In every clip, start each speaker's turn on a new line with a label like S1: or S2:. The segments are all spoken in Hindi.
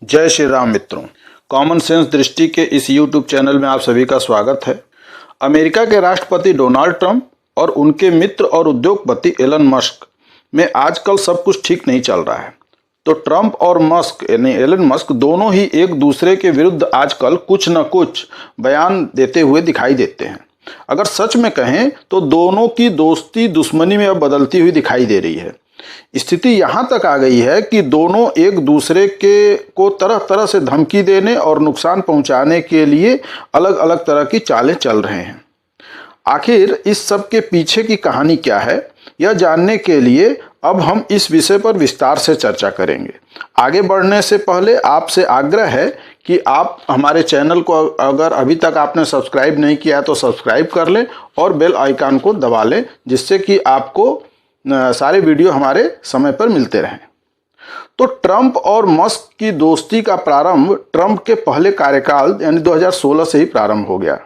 S1: जय श्री राम मित्रों, कॉमन सेंस दृष्टि के इस यूट्यूब चैनल में आप सभी का स्वागत है। अमेरिका के राष्ट्रपति डोनाल्ड ट्रंप और उनके मित्र और उद्योगपति एलन मस्क में आजकल सब कुछ ठीक नहीं चल रहा है। तो ट्रंप और मस्क यानी एलन मस्क दोनों ही एक दूसरे के विरुद्ध आजकल कुछ न कुछ बयान देते हुए दिखाई देते हैं। अगर सच में कहें तो दोनों की दोस्ती दुश्मनी में अब बदलती हुई दिखाई दे रही है। स्थिति यहां तक आ गई है कि दोनों एक दूसरे को तरह तरह से धमकी देने और नुकसान पहुंचाने के लिए अलग अलग तरह की चालें चल रहे हैं। आखिर इस सब के पीछे की कहानी क्या है, यह जानने के लिए अब हम इस विषय पर विस्तार से चर्चा करेंगे। आगे बढ़ने से पहले आपसे आग्रह है कि आप हमारे चैनल को अगर अभी तक आपने सब्सक्राइब नहीं किया तो सब्सक्राइब कर लें और बेल आइकन को दबा लें, जिससे कि आपको सारे वीडियो हमारे समय पर मिलते रहें। तो ट्रंप और मस्क की दोस्ती का प्रारंभ ट्रंप के पहले कार्यकाल यानी 2016 से ही प्रारंभ हो गया।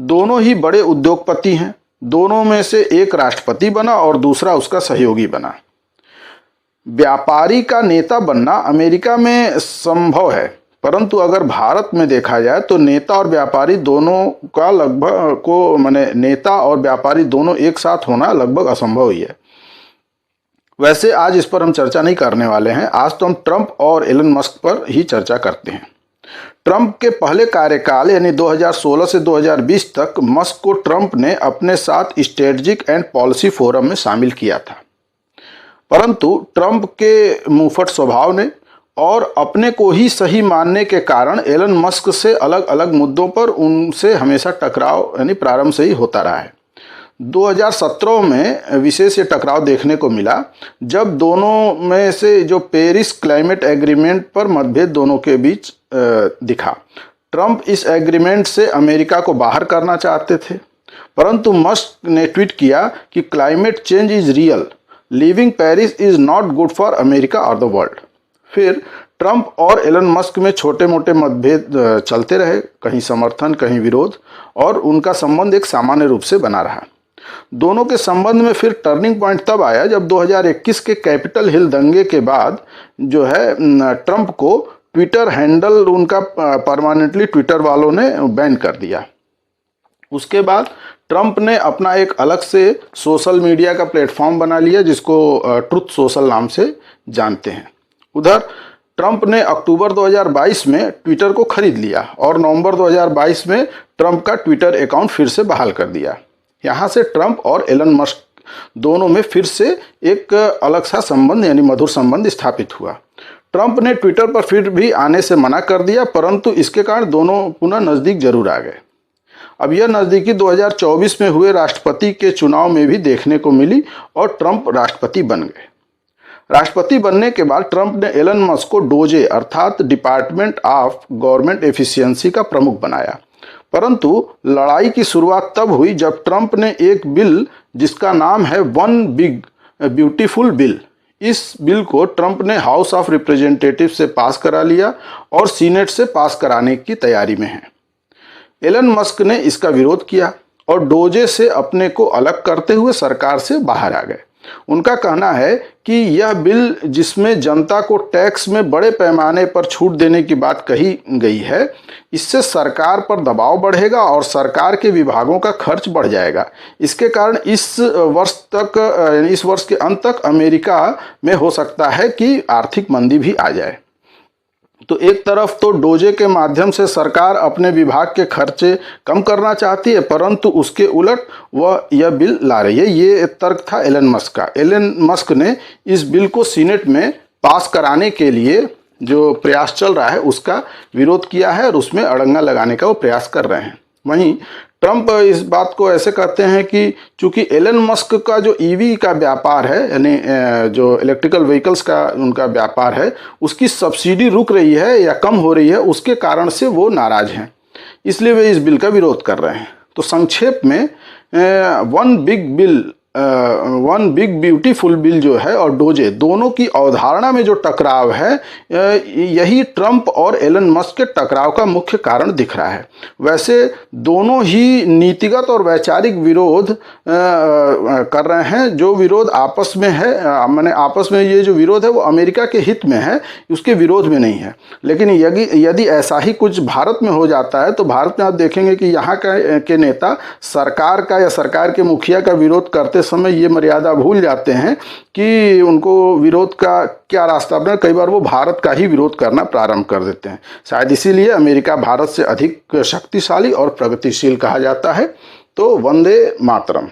S1: दोनों ही बड़े उद्योगपति हैं। दोनों में से एक राष्ट्रपति बना और दूसरा उसका सहयोगी बना। व्यापारी का नेता बनना अमेरिका में संभव है, परंतु अगर भारत में देखा जाए तो नेता और व्यापारी दोनों का नेता और व्यापारी दोनों एक साथ होना लगभग असंभव ही है। वैसे आज इस पर हम चर्चा नहीं करने वाले हैं। आज तो हम ट्रंप और एलन मस्क पर ही चर्चा करते हैं। ट्रंप के पहले कार्यकाल यानी 2016 से 2020 तक मस्क को ट्रंप ने अपने साथ स्ट्रेटजिक एंड पॉलिसी फोरम में शामिल किया था, परंतु ट्रंप के मुंहफट स्वभाव ने और अपने को ही सही मानने के कारण एलन मस्क से अलग अलग मुद्दों पर उनसे हमेशा टकराव यानी प्रारंभ से ही होता रहा है। 2017 में विशेष ये टकराव देखने को मिला, जब दोनों में से जो पेरिस क्लाइमेट एग्रीमेंट पर मतभेद दोनों के बीच दिखा। ट्रंप इस एग्रीमेंट से अमेरिका को बाहर करना चाहते थे, परंतु मस्क ने ट्वीट किया कि climate change is real, leaving Paris is not good for America और द वर्ल्ड। फिर ट्रंप और एलन मस्क में छोटे मोटे मतभेद चलते रहे, कहीं समर्थन कहीं विरोध, और उनका संबंध एक सामान्य रूप से बना रहा। दोनों के संबंध में फिर टर्निंग पॉइंट तब आया जब 2021 के कैपिटल हिल दंगे के बाद जो है ट्रंप को ट्विटर हैंडल उनका परमानेंटली ट्विटर वालों ने बैन कर दिया। उसके बाद ट्रंप ने अपना एक अलग से सोशल मीडिया का प्लेटफॉर्म बना लिया, जिसको ट्रुथ सोशल नाम से जानते हैं। उधर ट्रंप ने अक्टूबर 2022 में ट्विटर को खरीद लिया और नवंबर 2022 में ट्रंप का ट्विटर अकाउंट फिर से बहाल कर दिया। यहाँ से ट्रंप और एलन मस्क दोनों में फिर से एक अलग सा संबंध यानी मधुर संबंध स्थापित हुआ। ट्रंप ने ट्विटर पर फिर भी आने से मना कर दिया, परंतु इसके कारण दोनों पुनः नज़दीक जरूर आ गए। अब यह नज़दीकी 2024 में हुए राष्ट्रपति के चुनाव में भी देखने को मिली और ट्रंप राष्ट्रपति बन गए। राष्ट्रपति बनने के बाद ट्रंप ने एलन मस्क को डोजे अर्थात डिपार्टमेंट ऑफ गवर्नमेंट एफिशिएंसी का प्रमुख बनाया, परंतु लड़ाई की शुरुआत तब हुई जब ट्रंप ने एक बिल जिसका नाम है वन बिग ब्यूटीफुल बिल, इस बिल को ट्रंप ने हाउस ऑफ रिप्रेजेंटेटिव से पास करा लिया और सीनेट से पास कराने की तैयारी में है। एलन मस्क ने इसका विरोध किया और डोजे से अपने को अलग करते हुए सरकार से बाहर आ गए। उनका कहना है कि यह बिल जिसमें जनता को टैक्स में बड़े पैमाने पर छूट देने की बात कही गई है, इससे सरकार पर दबाव बढ़ेगा और सरकार के विभागों का खर्च बढ़ जाएगा। इसके कारण इस वर्ष के अंत तक अमेरिका में हो सकता है कि आर्थिक मंदी भी आ जाए। तो एक तरफ तो डोजे के माध्यम से सरकार अपने विभाग के खर्चे कम करना चाहती है, परंतु उसके उलट वह यह बिल ला रही है। ये तर्क था एलन मस्क का। एलन मस्क ने इस बिल को सीनेट में पास कराने के लिए जो प्रयास चल रहा है उसका विरोध किया है और उसमें अड़ंगा लगाने का वो प्रयास कर रहे हैं। वहीं ट्रंप इस बात को ऐसे कहते हैं कि चूंकि एलन मस्क का जो ईवी का व्यापार है यानी जो इलेक्ट्रिकल व्हीकल्स का उनका व्यापार है, उसकी सब्सिडी रुक रही है या कम हो रही है, उसके कारण से वो नाराज हैं, इसलिए वे इस बिल का विरोध कर रहे हैं। तो संक्षेप में one big bill one big beautiful bill जो है और डोजे दोनों की अवधारणा में जो टकराव है, यही ट्रंप और एलन मस्क के टकराव का मुख्य कारण दिख रहा है। वैसे दोनों ही नीतिगत और वैचारिक विरोध कर रहे हैं। जो विरोध आपस में है, माने आपस में ये जो विरोध है वो अमेरिका के हित में है, उसके विरोध में नहीं है। लेकिन यदि ऐसा ही कुछ भारत में हो जाता है तो भारत में आप देखेंगे कि यहाँ के नेता सरकार का या सरकार के मुखिया का विरोध करते समय ये मर्यादा भूल जाते हैं कि उनको विरोध का क्या रास्ता अपना, कई बार वो भारत का ही विरोध करना प्रारंभ कर देते हैं। शायद इसीलिए अमेरिका भारत से अधिक शक्तिशाली और प्रगतिशील कहा जाता है। तो वंदे मातरम।